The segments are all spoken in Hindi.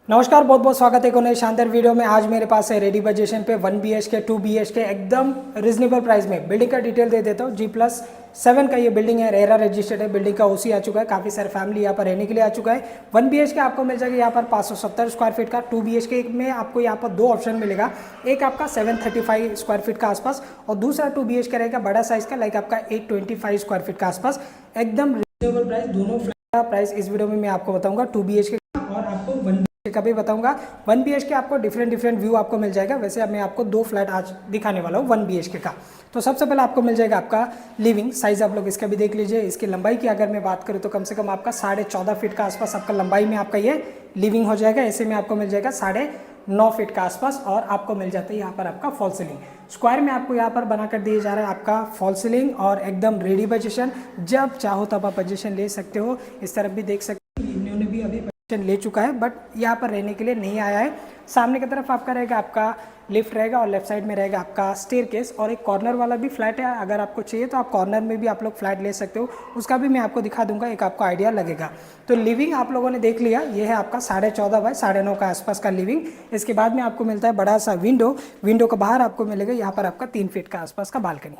नमस्कार, बहुत बहुत स्वागत है एक नए शानदार वीडियो में। आज मेरे पास है रेडी बजेशन पे 1 BHK 2 BHK एकदम रिजनेबल प्राइस में। बिल्डिंग का डिटेल दे देता हूँ। G+7 का ये बिल्डिंग है, रेरा रजिस्टर्ड है। बिल्डिंग का OC आ चुका है, काफ़ी सारे फैमिली यहाँ पर रहने के लिए आ चुका है। 1 BHK आपको मिल जाएगा यहाँ पर 570 स्क्वायर फीट का। 2 BHK में आपको यहाँ पर दो ऑप्शन मिलेगा, एक आपका 735 स्क्वायर फीट का आसपास और दूसरा 2 BHK रहेगा बड़ा साइज का, लाइक आपका 825 स्क्वायर फीट का आसपास। एकदम रिजनेबल प्राइस, दोनों फ्लैट का प्राइस इस वीडियो में मैं आपको बताऊंगा। 2 BHK और आपको 1 BHK का भी बताऊंगा। 1 BHK आपको डिफरेंट व्यू आपको मिल जाएगा। वैसे अब मैं आपको दो फ्लैट आज दिखाने वाला हूँ 1 BHK का। तो सबसे पहले आपको मिल जाएगा आपका लिविंग साइज। आप लोग इसका भी देख लीजिए। इसकी लंबाई की अगर मैं बात करूँ तो कम से कम आपका 14.5 फीट का आसपास आपका लंबाई में आपका ये लिविंग हो जाएगा। ऐसे में आपको मिल जाएगा 9.5 फीट का आसपास और आपको मिल जाता है यहाँ पर आपका फॉल सीलिंग। स्क्वायर में आपको यहाँ पर बनाकर दिया जा रहा है आपका फॉल सीलिंग और एकदम रेडी पोजीशन। जब चाहो तब आप पोजीशन ले सकते हो। इस तरफ भी देख सकते हो, इन्होंने भी अभी ले चुका है बट यहाँ पर रहने के लिए नहीं आया है। सामने की तरफ आपका रहेगा आपका लिफ्ट रहेगा और लेफ्ट साइड में रहेगा आपका स्टेयरकेस और एक कॉर्नर वाला भी फ्लैट है। अगर आपको चाहिए तो आप कॉर्नर में भी आप लोग फ्लैट ले सकते हो, उसका भी मैं आपको दिखा दूंगा, एक आपको आइडिया लगेगा। तो लिविंग आप लोगों ने देख लिया, ये है आपका 14.5 बाय 9.5 का आसपास का लिविंग। इसके बाद में आपको मिलता है बड़ा सा विंडो के बाहर आपको मिलेगा यहाँ पर आपका 3 फीट का आसपास का बालकनी।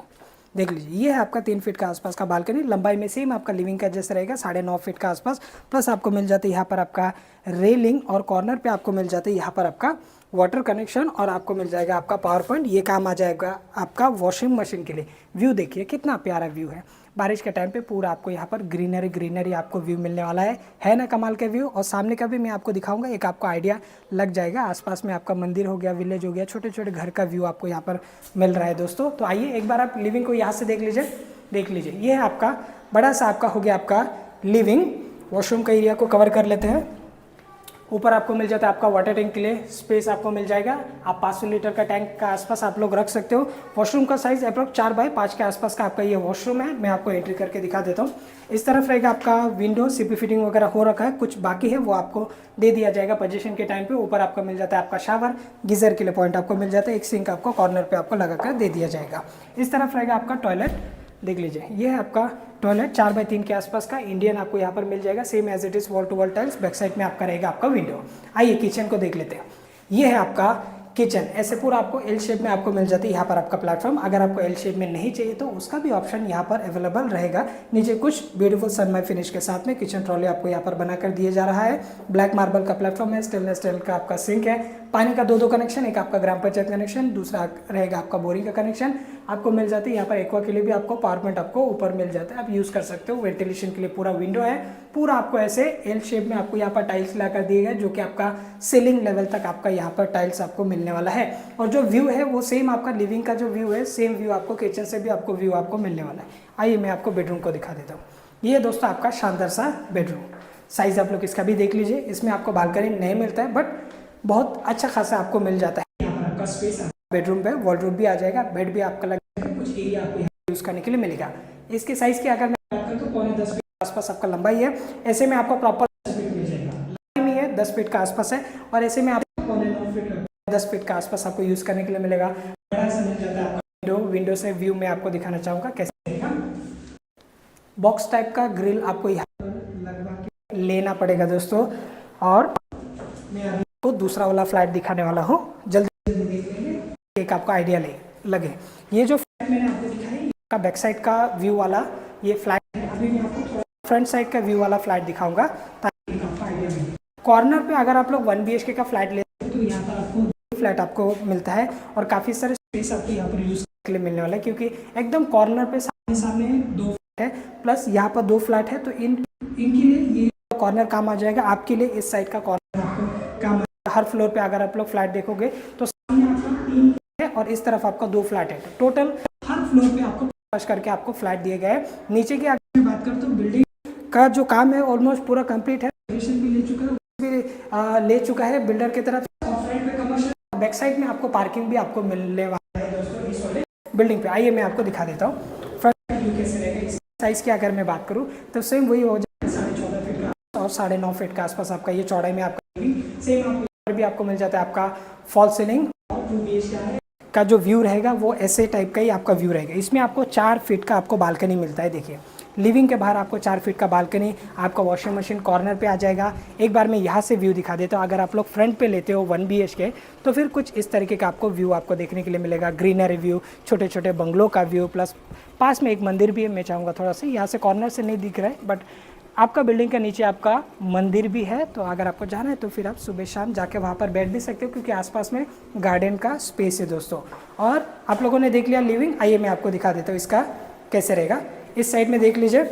देख लीजिए, ये है आपका 3 फीट का आसपास का बालकनी। लंबाई में सेम आपका लिविंग का जैसे रहेगा 9.5 फीट का आसपास। प्लस आपको मिल जाता है यहाँ पर आपका रेलिंग और कॉर्नर पे आपको मिल जाता है यहाँ पर आपका वाटर कनेक्शन और आपको मिल जाएगा आपका पावर पॉइंट। ये काम आ जाएगा आपका वॉशिंग मशीन के लिए। व्यू देखिए कितना प्यारा व्यू है। बारिश के टाइम पे पूरा आपको यहाँ पर ग्रीनरी आपको व्यू मिलने वाला है ना कमाल का व्यू। और सामने का भी मैं आपको दिखाऊंगा, एक आपको आइडिया लग जाएगा। आसपास में आपका मंदिर हो गया, विलेज हो गया, छोटे छोटे घर का व्यू आपको यहाँ पर मिल रहा है दोस्तों। तो आइए एक बार आप लिविंग को यहाँ से देख लीजिए। ये है आपका बड़ा सा आपका हो गया आपका लिविंग। वॉशरूम का एरिया को कवर कर लेते हैं। ऊपर आपको मिल जाता है आपका वाटर टैंक के लिए स्पेस आपको मिल जाएगा। आप 500 लीटर का टैंक का आसपास आप लोग रख सकते हो। वॉशरूम का साइज अप्रोक्स 4 बाय 5 के आसपास का आपका ये वॉशरूम है। मैं आपको एंट्री करके दिखा देता हूँ। इस तरफ रहेगा आपका विंडो, सीपी फिटिंग वगैरह हो रखा है, कुछ बाकी है वो आपको दे दिया जाएगा पोजीशन के टाइम पे। ऊपर आपको मिल जाता है आपका शावर, गीजर के लिए पॉइंट आपको मिल जाता है। एक सिंक आपको कॉर्नर पे आपको लगा कर दे दिया जाएगा। इस तरफ रहेगा आपका टॉयलेट। देख लीजिए, ये है आपका टॉयलेट 4 बाय 3 के आसपास का इंडियन आपको यहाँ पर मिल जाएगा। Same as it is wall to wall tiles. Back side में आपका रहेगा आपका विंडो। आइए किचन को देख लेते हैं। ये है आपका किचन। ऐसे पूरा आपको एल शेप में आपको मिल जाती है यहाँ पर आपका प्लेटफॉर्म। अगर आपको एल शेप में नहीं चाहिए तो उसका भी ऑप्शन यहाँ पर अवेलेबल रहेगा। नीचे कुछ ब्यूटीफुल सनमाई फिनिश के साथ में किचन ट्रॉली आपको यहाँ पर बनाकर दिया जा रहा है। ब्लैक मार्बल का प्लेटफॉर्म है, स्टेनलेस स्टील का आपका सिंक है। पानी का दो कनेक्शन, एक आपका ग्राम पंचायत कनेक्शन, दूसरा रहेगा आपका बोरिंग का कनेक्शन आपको मिल जाती है। यहाँ पर एक्वा के लिए भी आपको पावर पॉइंट आपको ऊपर मिल जाता है, आप यूज कर सकते हो। वेंटिलेशन के लिए पूरा विंडो है। पूरा आपको ऐसे एल शेप में आपको यहाँ पर टाइल्स लाकर दिए गए, जो कि आपका सीलिंग लेवल तक आपका यहाँ पर टाइल्स आपको मिलने वाला है। और जो व्यू है वो सेम आपका लिविंग का जो व्यू है, सेम व्यू आपको किचन से भी आपको व्यू आपको मिलने वाला है। आइए मैं आपको बेडरूम को दिखा देता हूँ। ये दोस्तों आपका शानदार सा बेडरूम। साइज आप लोग इसका भी देख लीजिए। इसमें आपको बालकनी नहीं मिलता है बट बहुत अच्छा खासा आपको मिल जाता है। यहाँ पर आपका स्पेस बेडरूम पे वॉलरूम भी आ जाएगा, बेड भी आपका लगेगा, कुछ एरिया आपको यूज करने के लिए मिलेगा। इसके साइज की अगर मैं बात करूँ तो 9.5 फीट के आसपास आपका लंबाई है। ऐसे में आपको प्रॉपर 10 फीट मिल जाएगा। लंबाई में है 10 फीट का आसपास है और ऐसे में आपको 9.5 फीट 10 फीट का आसपास आपको यूज करने के लिए मिलेगा। बड़ा सा मिल जाता है आपका विंडो से व्यू में आपको दिखाना चाहूंगा कैसे रहेगा। बॉक्स टाइप का ग्रिल आपको यहाँ लगवा के लेना पड़ेगा दोस्तों। और मैं आपको दूसरा वाला फ्लैट दिखाने वाला हूँ, जल्दी देख लेंगे, एक आपका आइडिया लगे। ये जो फ्लैट मैंने आपको दिखाई का बैक साइड का व्यू वाला ये फ्लैट है। अभी मैं आपको फ्रंट साइड का व्यू वाला फ्लैट दिखाऊंगा ताकि आपको आइडिया मिले। कॉर्नर पे अगर आप लोग 1 BHK का फ्लैट लेते हैं तो यहाँ पर आपको फ्लैट आपको मिलता है और काफ़ी सारे स्पेस आपको यहाँ पर यूज करने के लिए मिलने वाला है, क्योंकि एकदम कॉर्नर पे सामने 2 फ्लैट है प्लस यहाँ पर 2 फ्लैट है। तो इनके लिए ये कॉर्नर काम आ जाएगा आपके लिए। इस साइड का कॉर्नर आपको काम, हर फ्लोर पे अगर आप लोग फ्लैट देखोगे तो सामने आपका 3 है और इस तरफ आपका 2 फ्लैट है। टोटल हर फ्लोर पे आपको पास करके आपको फ्लैट दिए गए। नीचे की अगर मैं बात करता हूँ, बिल्डिंग का जो काम है ऑलमोस्ट पूरा कंप्लीट है। भी ले चुका है बिल्डर की तरफ। बैक साइड में आपको पार्किंग भी आपको मिलने वाला है दोस्तों इस वाले बिल्डिंग पे। आइए मैं आपको दिखा देता हूँ फ्रंट व्यू कैसे रहेगा। इस साइज की अगर मैं बात करूँ तो सेम वही हो जाएगा 14.5 फीट का और 9.5 फीट का आसपास आपका ये चौड़ाई में आपका सेम आपको भी आपको मिल जाता है आपका फॉल सीलिंग। 2 BHK का जो व्यू रहेगा वो ऐसे टाइप का ही आपका व्यू रहेगा। इसमें आपको 4 फीट का आपको बालकनी मिलता है। देखिए लिविंग के बाहर आपको 4 फीट का बालकनी, आपका वॉशिंग मशीन कॉर्नर पे आ जाएगा। एक बार मैं यहाँ से व्यू दिखा देता हूँ। अगर आप लोग फ्रंट पे लेते हो 1 BHK तो फिर कुछ इस तरीके का आपको व्यू आपको देखने के लिए मिलेगा। ग्रीनरी व्यू, छोटे छोटे बंगलों का व्यू, प्लस पास में एक मंदिर भी है। मैं चाहूँगा थोड़ा सा यहाँ से कॉर्नर से नहीं दिख रहा है, बट आपका बिल्डिंग के नीचे आपका मंदिर भी है। तो अगर आपको जाना है तो फिर आप सुबह शाम जाके वहाँ पर बैठ भी सकते हो, क्योंकि आसपास में गार्डन का स्पेस है दोस्तों। और आप लोगों ने देख लिया लिविंग, आइए मैं आपको दिखा देता हूँ इसका कैसे रहेगा। इस साइड में देख लीजिए,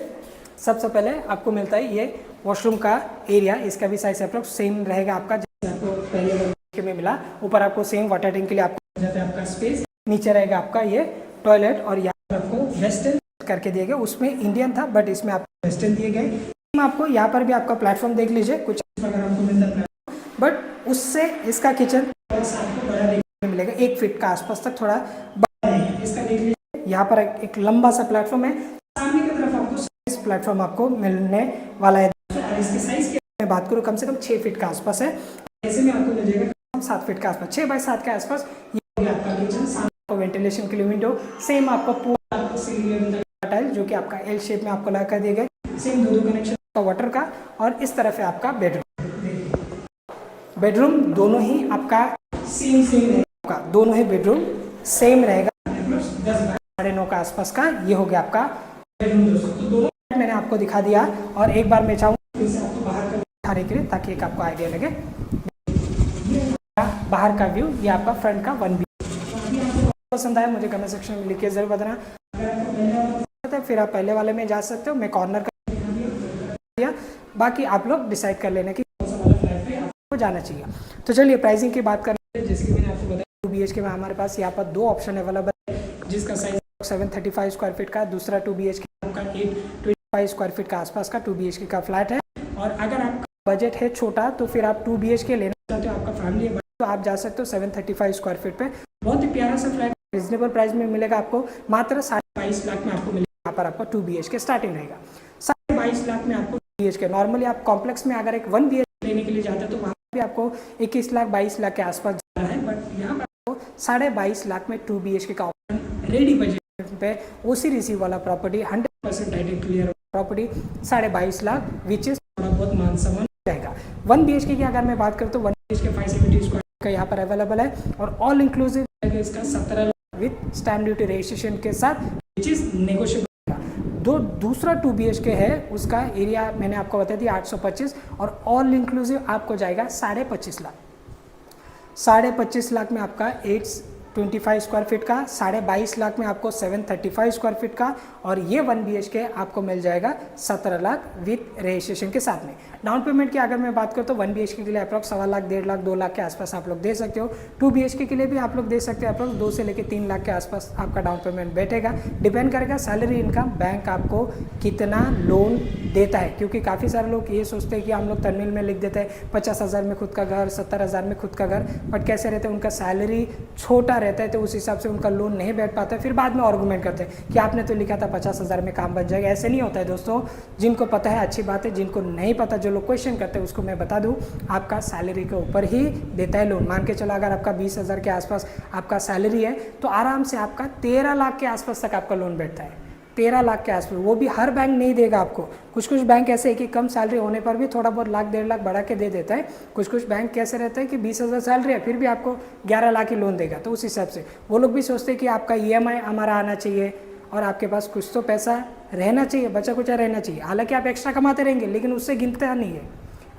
सबसे पहले आपको मिलता है ये वॉशरूम का एरिया। इसका भी साइज अप्रोक्स सेम रहेगा आपका जैसे आपको पहले में मिला। ऊपर आपको सेम वाटर टैंक के लिए आपको जाता है आपका स्पेस। नीचे रहेगा आपका ये टॉयलेट, और यहाँ पर आपको वेस्टर्न करके दिए गए। उसमें इंडियन था बट इसमें आपको वेस्टर्न दिए गए। आपको यहाँ पर भी आपका प्लेटफॉर्म देख लीजिए, कुछ अगर आपको मिलता है प्लेटफॉर्म, बट उससे इसका किचन आपको बड़ा देखने को मिलेगा। 1 फीट का आसपास तक थोड़ा बड़ा है इसका। देख लीजिए यहाँ पर एक लंबा सा प्लेटफॉर्म है। सामने की तरफ आपको इस प्लेटफॉर्म आपको मिलने वाला है। और इसकी साइज की मैं बात करूँ, कम से कम 6 फीट का आसपास है। ऐसे में आपको मिल जाएगा 7 फीट का आसपास, 6 बाय 7 के आसपास ये हो गया आपका किचन। सामने आपको वेंटिलेशन के लिए विंडो, सेम आपको पूरा आपको सीलिंग टाइल जो कि आपका एल शेप में आपको लगा कर दिए गए। सेम दो कनेक्शन वाटर का, और इस तरफ है आपका बेडरूम दोनों ही आपका सेम रहेगा। दोनों ही बेडरूम सेम रहेगा। 10-9 का आसपास का ये हो गया आपका बेडरूम दोस्तों। तो दोनों मैंने आपको दिखा दिया, और एक बार मैं चाहूँगा फिर से आपको बाहर का दिखाने के लिए, ताकि एक आपको आइडिया लगे। बाहर का व्यू, ये आपका फ्रंट का 1 BHK पसंद आया मुझे कमेंट सेक्शन में लिख के जरूर बताना। फिर आप पहले वाले में जा सकते हो। मैं कॉर्नर का बाकी आप लोग डिसाइड कर लेना कि कौन सा वाला फ्लैट पे आपको जाना चाहिए। तो चलिए प्राइसिंग की बात करें। जैसे मैंने आपको बताया 2 BHK में हमारे पास यहाँ पर 2 ऑप्शन अवेलेबल है, जिसका साइज 735 स्क्वायर फीट का, दूसरा 2 BHK का 825 स्क्वायर फीट का आसपास का 2 BHK का फ्लैट है। और अगर आपका बजट है छोटा तो फिर आप 2 BHK लेना चाहते हो, आपका फैमिली है तो आप जा सकते हो 735 स्क्वायर फीट पे। बहुत ही प्यारा सा फ्लैट रिजनेबल प्राइस में मिलेगा आपको, मात्र 22.5 लाख में आपको मिलेगा। यहाँ पर आपका 2 BHK स्टार्टिंग रहेगा 22.5 लाख में आपको BHK। नॉर्मली आप कॉम्प्लेक्स में अगर एक 1 BHK लेने के लिए जाते हैं तो वहाँ भी आपको 21 लाख 22 लाख के आसपास जाना है, बट यहाँ पर आपको 22.5 लाख में 2 BHK का ऑप्शन रेडी बजट पे OC रिसीव वाला property 100% title clear property 22.5 lakh, which is थोड़ा बहुत मान सम्मान रहेगा। 1 BHK की अगर मैं बात करूँ तो 1 BHK 570 स्क्वायर का यहाँ पर अवेलेबल है, और ऑल इंक्लूसिव इसका 17 lakh with stamp duty registration के साथ, विच इज नेगोशिएबल। दूसरा 2 BHK है, उसका एरिया मैंने आपको बता दिया 825, और ऑल इंक्लूसिव आपको जाएगा 25.5 लाख। 25.5 लाख में आपका 825 स्क्वायर फीट का, 22.5 लाख में आपको 735 स्क्वायर फीट का, और ये 1 BHK आपको मिल जाएगा 17 लाख विथ रजिस्ट्रेशन के साथ में। डाउन पेमेंट की अगर मैं बात करूँ तो 1 BHK के लिए अप्रॉक्स 1.25 लाख 1.5 लाख 2 लाख के आसपास आप लोग दे सकते हो। 2 BHK के लिए भी आप लोग दे सकते हो, अप्रॉक्स 2 से लेकर 3 लाख के आसपास आपका डाउन पेमेंट बैठेगा। डिपेंड करेगा सैलरी इनकम, बैंक आपको कितना लोन देता है, क्योंकि काफ़ी सारे लोग ये सोचते हैं कि हम लोग तमिल में लिख देते हैं 50,000 में खुद का घर, 70,000 में खुद का घर, बट कैसे रहते हैं उनका सैलरी छोटा रहता है तो उस हिसाब से उनका लोन नहीं बैठ पाता है। फिर बाद में आर्गूमेंट करते हैं कि आपने तो लिखा था 50,000 में काम बन जाएगा। ऐसे नहीं होता है दोस्तों। जिनको पता है अच्छी बात है, जिनको नहीं पता, जो लोग क्वेश्चन करते हैं उसको मैं बता दूं, आपका सैलरी के ऊपर ही देता है लोन। मान के चलो अगर आपका 20,000 के आसपास आपका सैलरी है तो आराम से आपका 13 लाख के आसपास तक आपका लोन बैठता है। 13 लाख के आसपास, वो भी हर बैंक नहीं देगा आपको। कुछ कुछ बैंक ऐसे है कि कम सैलरी होने पर भी थोड़ा बहुत लाख 1.5 लाख बढ़ा के दे देता है। कुछ कुछ बैंक कैसे रहता है कि 20,000 सैलरी है फिर भी आपको 11 लाख ही लोन देगा। तो उस हिसाब से वो लोग भी सोचते हैं कि आपका EMI हमारा आना चाहिए और आपके पास कुछ तो पैसा रहना चाहिए, बचा कुचा रहना चाहिए। हालांकि आप एक्स्ट्रा कमाते रहेंगे लेकिन उससे गिनता नहीं है।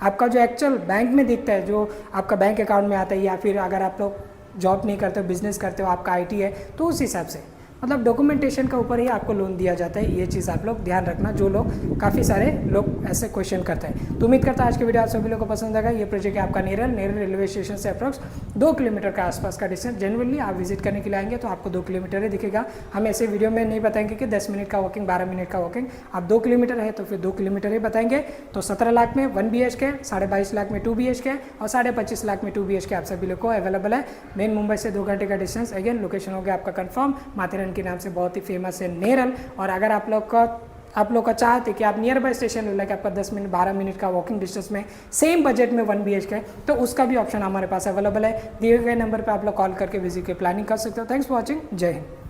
आपका जो एक्चुअल बैंक में दिखता है, जो आपका बैंक अकाउंट में आता है, या फिर अगर आप लोग जॉब नहीं करते हो, बिजनेस करते हो, आपका IT है, तो उस हिसाब से मतलब डॉक्यूमेंटेशन के ऊपर ही आपको लोन दिया जाता है। ये चीज़ आप लोग ध्यान रखना, जो लोग काफ़ी सारे लोग ऐसे क्वेश्चन करते हैं। तो उम्मीद करता है आज के वीडियो आप सभी लोगों को पसंद आएगा। ये प्रोजेक्ट है आपका नेरल रेलवे स्टेशन से अप्रॉक्स 2 किलोमीटर का आसपास का डिस्टेंस। जनरली आप विजिट करने के लिए आएंगे तो आपको 2 किलोमीटर ही दिखेगा। हम ऐसे वीडियो में नहीं बताएंगे कि 10 मिनट का वॉकिंग, 12 मिनट का वॉकिंग। आप 2 किलोमीटर है तो फिर 2 किलोमीटर ही बताएंगे। तो 17 लाख में 1 BHK, 22.5 लाख में 2 BHK और 25.5 लाख में 2 BHK आप सभी लोग को अवेलेबल है। मेन मुंबई से 2 घंटे का डिस्टेंस। अगेन लोकेशन हो गया आपका कंफर्म, माथेरन के नाम से बहुत ही फेमस है नेरल। और अगर आप लोग का चाहते कि आप नियर बाय स्टेशन लाइक आपका 10 मिनट 12 मिनट का वॉकिंग डिस्टेंस में सेम बजट में 1 BHK, तो उसका भी ऑप्शन हमारे पास अवेलेबल है। दिए गए नंबर पे आप लोग कॉल करके विजिट की प्लानिंग कर सकते हो। Thanks for watching. जय हिंद।